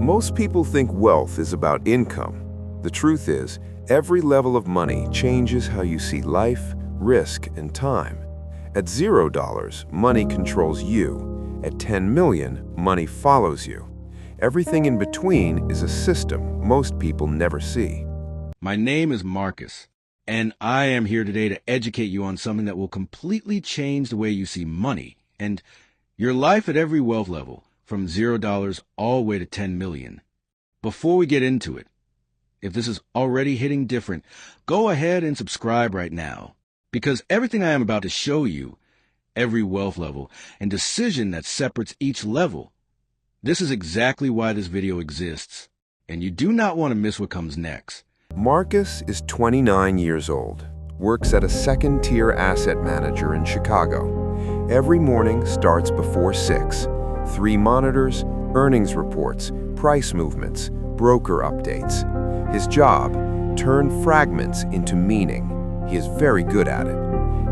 Most people think wealth is about income. The truth is, every level of money changes how you see life, risk, and time. At $0, money controls you. At 10 million, money follows you. Everything in between is a system most people never see. My name is Marcus, and I am here today to educate you on something that will completely change the way you see money and your life at every wealth level, from $0 all the way to 10 million. Before we get into it, if this is already hitting different, go ahead and subscribe right now, because everything I am about to show you, every wealth level and decision that separates each level, this is exactly why this video exists, and you do not want to miss what comes next. Marcus is 29 years old, works at a second-tier asset manager in Chicago. Every morning starts before 6. 3 monitors, earnings reports, price movements, broker updates. His job, turn fragments into meaning. He is very good at it.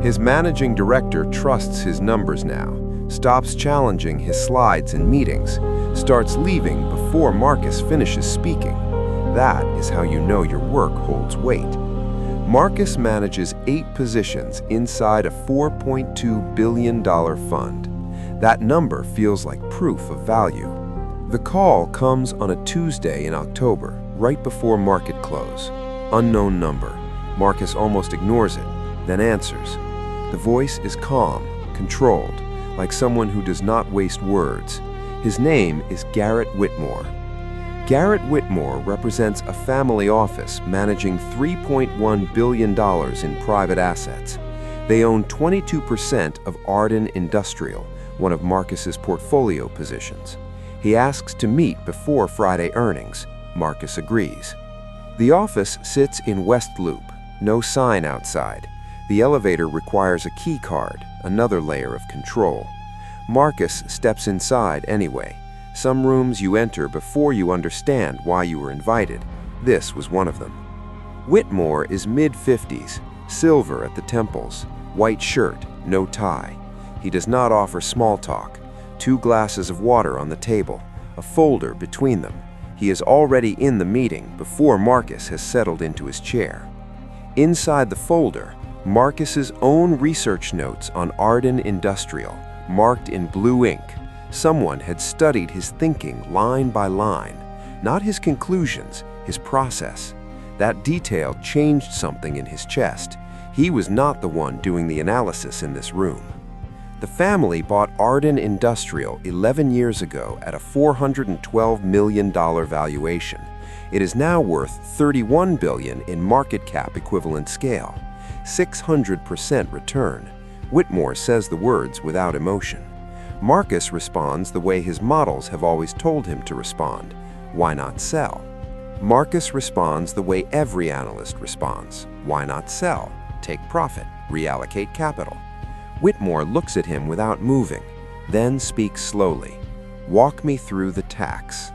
His managing director trusts his numbers now, stops challenging his slides in meetings, starts leaving before Marcus finishes speaking. That is how you know your work holds weight. Marcus manages 8 positions inside a $4.2 billion fund. That number feels like proof of value. The call comes on a Tuesday in October, right before market close. Unknown number. Marcus almost ignores it, then answers. The voice is calm, controlled, like someone who does not waste words. His name is Garrett Whitmore. Garrett Whitmore represents a family office managing $3.1 billion in private assets. They own 22% of Arden Industrial, one of Marcus's portfolio positions. He asks to meet before Friday earnings. Marcus agrees. The office sits in West Loop, no sign outside. The elevator requires a key card, another layer of control. Marcus steps inside anyway. Some rooms you enter before you understand why you were invited. This was one of them. Whitmore is mid-50s, silver at the temples, white shirt, no tie. He does not offer small talk. 2 glasses of water on the table, a folder between them. He is already in the meeting before Marcus has settled into his chair. Inside the folder, Marcus's own research notes on Arden Industrial, marked in blue ink. Someone had studied his thinking line by line, not his conclusions, his process. That detail changed something in his chest. He was not the one doing the analysis in this room. The family bought Arden Industrial 11 years ago at a $412 million valuation. It is now worth $31 billion in market cap equivalent scale. 600% return. Whitmore says the words without emotion. Marcus responds the way his models have always told him to respond. Why not sell? Marcus responds the way every analyst responds. Why not sell? Take profit, reallocate capital. Whitmore looks at him without moving, then speaks slowly. Walk me through the tax.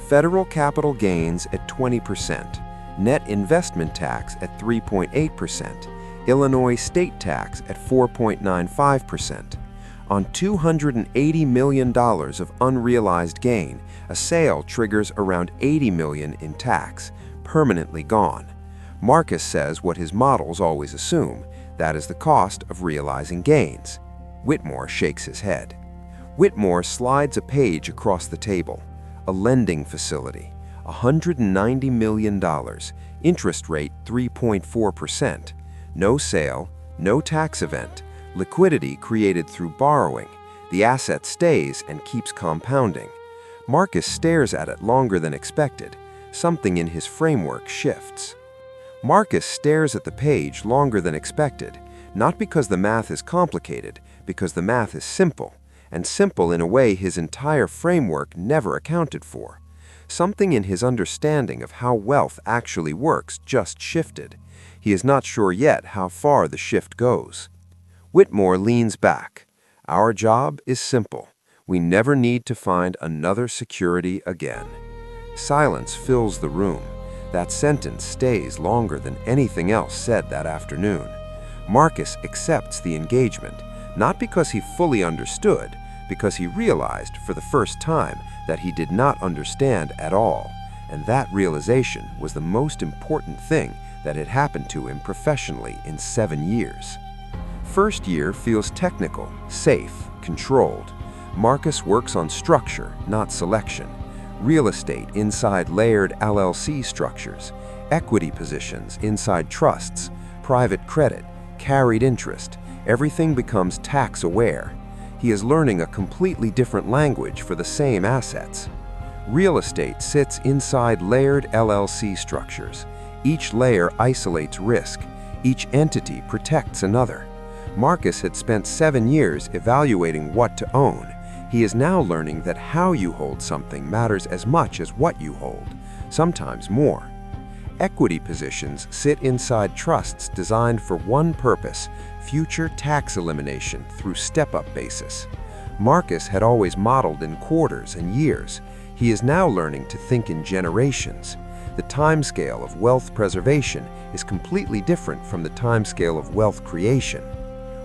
Federal capital gains at 20%, net investment tax at 3.8%, Illinois state tax at 4.95%. On $280 million of unrealized gain, a sale triggers around $80 million in tax, permanently gone. Marcus says what his models always assume, that is the cost of realizing gains. Whitmore shakes his head. Whitmore slides a page across the table. A lending facility, $190 million, interest rate 3.4%. No sale, no tax event, liquidity created through borrowing. The asset stays and keeps compounding. Marcus stares at it longer than expected. Something in his framework shifts. Marcus stares at the page longer than expected, not because the math is complicated, because the math is simple, and simple in a way his entire framework never accounted for. Something in his understanding of how wealth actually works just shifted. He is not sure yet how far the shift goes. Whitmore leans back. Our job is simple. We never need to find another security again. Silence fills the room. That sentence stays longer than anything else said that afternoon. Marcus accepts the engagement, not because he fully understood, because he realized for the first time that he did not understand at all, and that realization was the most important thing that had happened to him professionally in 7 years. First year feels technical, safe, controlled. Marcus works on structure, not selection. Real estate inside layered LLC structures, equity positions inside trusts, private credit, carried interest. Everything becomes tax-aware. He is learning a completely different language for the same assets. Real estate sits inside layered LLC structures. Each layer isolates risk. Each entity protects another. Marcus had spent 7 years evaluating what to own. He is now learning that how you hold something matters as much as what you hold, sometimes more. Equity positions sit inside trusts designed for one purpose: future tax elimination through step-up basis. Marcus had always modeled in quarters and years. He is now learning to think in generations. The timescale of wealth preservation is completely different from the timescale of wealth creation.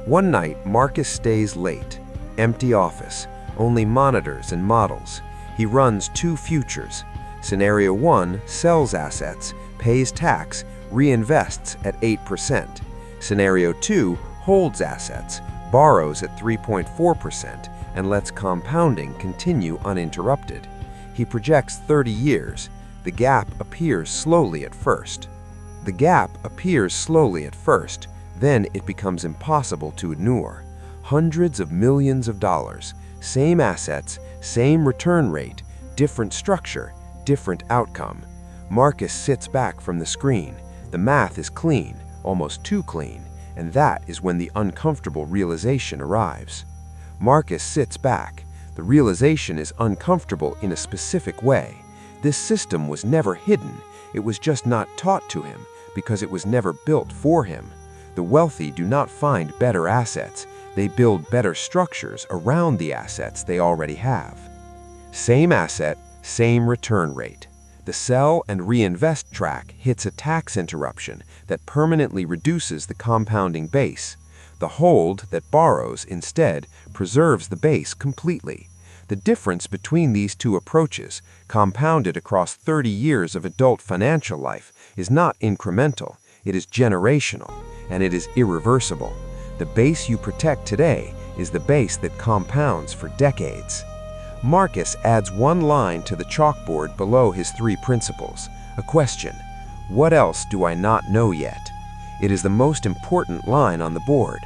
One night, Marcus stays late. Empty office, only monitors and models. He runs 2 futures. Scenario 1 sells assets, pays tax, reinvests at 8%. Scenario 2 holds assets, borrows at 3.4%, and lets compounding continue uninterrupted. He projects 30 years. The gap appears slowly at first. Then it becomes impossible to ignore. Hundreds of millions of dollars, same assets, same return rate, different structure, different outcome. Marcus sits back from the screen. The math is clean, almost too clean, and that is when the uncomfortable realization arrives. Marcus sits back. The realization is uncomfortable in a specific way. This system was never hidden. It was just not taught to him because it was never built for him. The wealthy do not find better assets. They build better structures around the assets they already have. Same asset, same return rate. The sell and reinvest track hits a tax interruption that permanently reduces the compounding base. The hold that borrows instead preserves the base completely. The difference between these two approaches, compounded across 30 years of adult financial life, is not incremental. It is generational, and it is irreversible. The base you protect today is the base that compounds for decades. Marcus adds one line to the chalkboard below his 3 principles, a question: what else do I not know yet? It is the most important line on the board.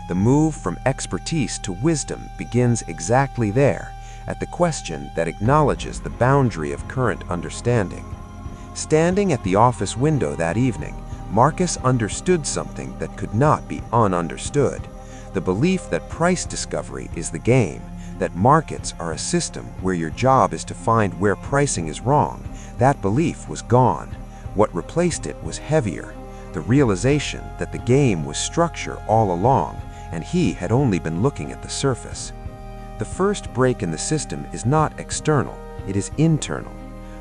The move from expertise to wisdom begins exactly there, at the question that acknowledges the boundary of current understanding. Standing at the office window that evening, Marcus understood something that could not be ununderstood: the belief that price discovery is the game, that markets are a system where your job is to find where pricing is wrong. That belief was gone. What replaced it was heavier: the realization that the game was structure all along, and he had only been looking at the surface. The first break in the system is not external, it is internal.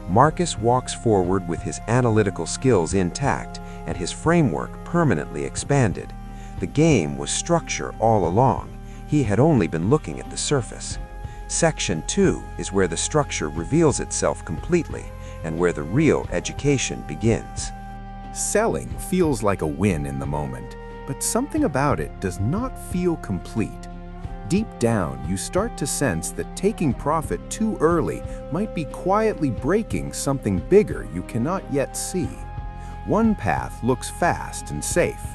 Marcus walks forward with his analytical skills intact and his framework permanently expanded. The game was structure all along. He had only been looking at the surface. Section 2 is where the structure reveals itself completely and where the real education begins. Selling feels like a win in the moment, but something about it does not feel complete. Deep down, you start to sense that taking profit too early might be quietly breaking something bigger you cannot yet see. One path looks fast and safe.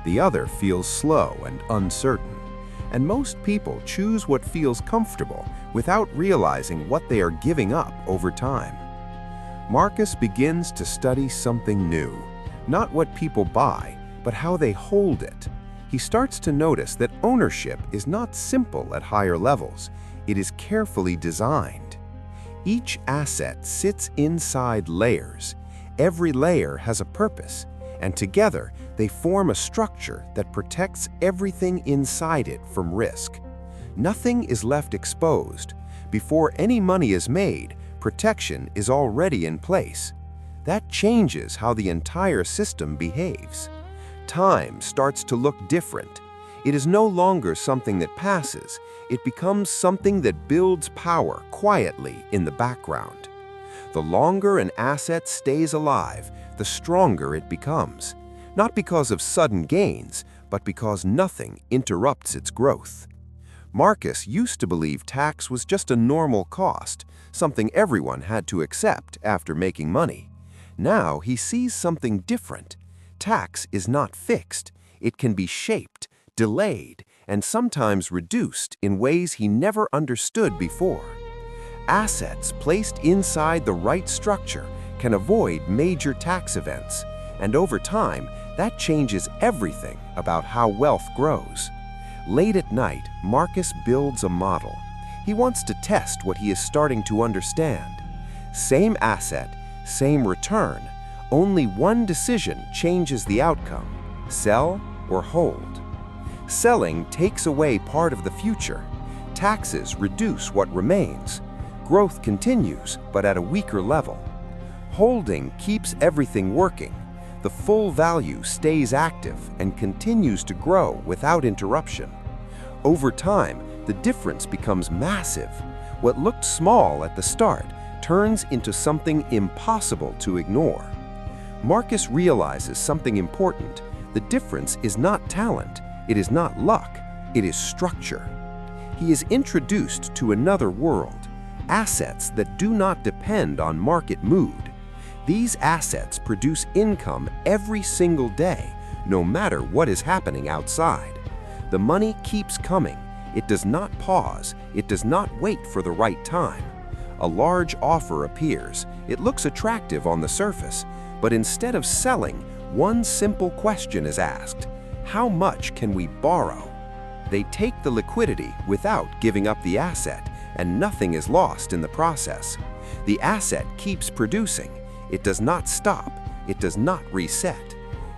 The other feels slow and uncertain. And most people choose what feels comfortable without realizing what they are giving up over time. Marcus begins to study something new, not what people buy, but how they hold it. He starts to notice that ownership is not simple at higher levels. It is carefully designed. Each asset sits inside layers. Every layer has a purpose, and together they form a structure that protects everything inside it from risk. Nothing is left exposed. Before any money is made, protection is already in place. That changes how the entire system behaves. Time starts to look different. It is no longer something that passes. It becomes something that builds power quietly in the background. The longer an asset stays alive, the stronger it becomes, not because of sudden gains, but because nothing interrupts its growth. Marcus used to believe tax was just a normal cost, something everyone had to accept after making money. Now he sees something different. Tax is not fixed. It can be shaped, delayed, and sometimes reduced in ways he never understood before. Assets placed inside the right structure can avoid major tax events, and over time, that changes everything about how wealth grows. Late at night, Marcus builds a model. He wants to test what he is starting to understand. Same asset, same return, only one decision changes the outcome: sell or hold. Selling takes away part of the future. Taxes reduce what remains. Growth continues, but at a weaker level. Holding keeps everything working. The full value stays active and continues to grow without interruption. Over time, the difference becomes massive. What looked small at the start turns into something impossible to ignore. Marcus realizes something important. The difference is not talent, it is not luck, it is structure. He is introduced to another world, assets that do not depend on market mood. These assets produce income every single day, no matter what is happening outside. The money keeps coming. It does not pause. It does not wait for the right time. A large offer appears. It looks attractive on the surface, but instead of selling, one simple question is asked: how much can we borrow? They take the liquidity without giving up the asset, and nothing is lost in the process. The asset keeps producing. It does not stop. It does not reset.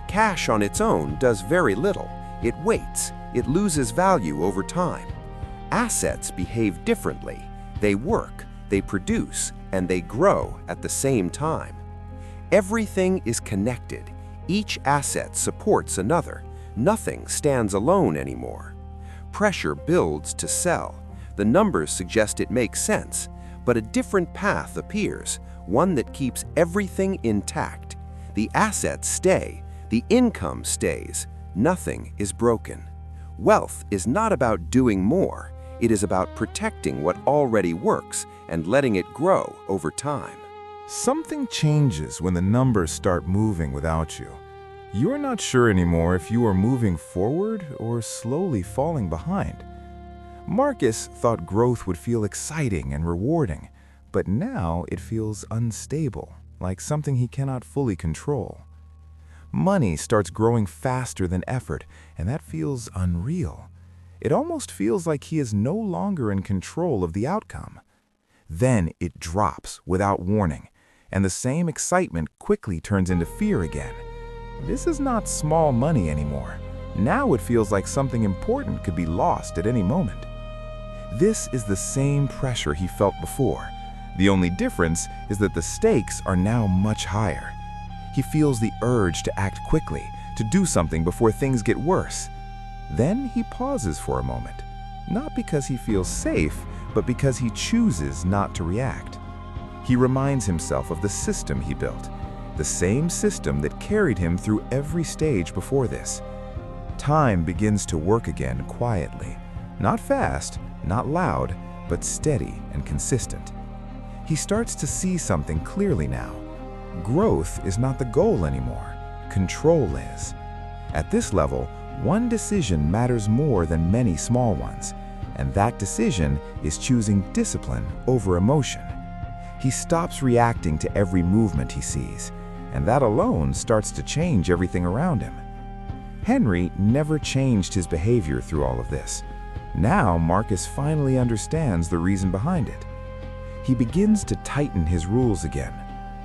Cash on its own does very little. It waits. It loses value over time. Assets behave differently. They work, they produce, and they grow at the same time. Everything is connected. Each asset supports another. Nothing stands alone anymore. Pressure builds to sell. The numbers suggest it makes sense, but a different path appears, one that keeps everything intact. The assets stay, the income stays, nothing is broken. Wealth is not about doing more, it is about protecting what already works and letting it grow over time. Something changes when the numbers start moving without you. You are not sure anymore if you are moving forward or slowly falling behind. Marcus thought growth would feel exciting and rewarding, but now it feels unstable, like something he cannot fully control. Money starts growing faster than effort, and that feels unreal. It almost feels like he is no longer in control of the outcome. Then it drops without warning, and the same excitement quickly turns into fear again. This is not small money anymore. Now it feels like something important could be lost at any moment. This is the same pressure he felt before. The only difference is that the stakes are now much higher. He feels the urge to act quickly, to do something before things get worse. Then he pauses for a moment, not because he feels safe, but because he chooses not to react. He reminds himself of the system he built, the same system that carried him through every stage before this. Time begins to work again quietly, not fast, not loud, but steady and consistent. He starts to see something clearly now. Growth is not the goal anymore. Control is. At this level, one decision matters more than many small ones, and that decision is choosing discipline over emotion. He stops reacting to every movement he sees, and that alone starts to change everything around him. Henry never changed his behavior through all of this. Now Marcus finally understands the reason behind it. He begins to tighten his rules again,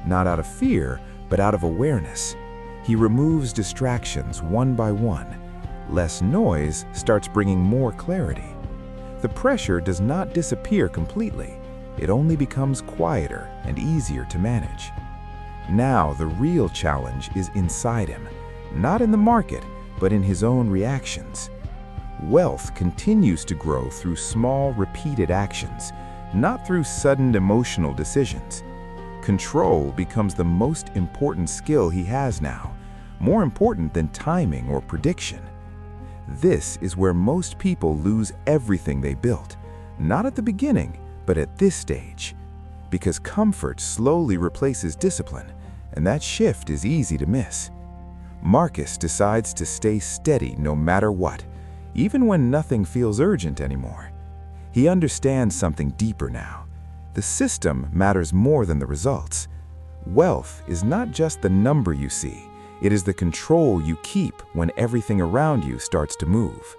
not out of fear, but out of awareness. He removes distractions one by one. Less noise starts bringing more clarity. The pressure does not disappear completely. It only becomes quieter and easier to manage. Now the real challenge is inside him, not in the market, but in his own reactions. Wealth continues to grow through small, repeated actions, not through sudden emotional decisions. Control becomes the most important skill he has now, more important than timing or prediction. This is where most people lose everything they built, not at the beginning, but at this stage. Because comfort slowly replaces discipline, and that shift is easy to miss. Marcus decides to stay steady no matter what, even when nothing feels urgent anymore. He understands something deeper now. The system matters more than the results. Wealth is not just the number you see, it is the control you keep when everything around you starts to move.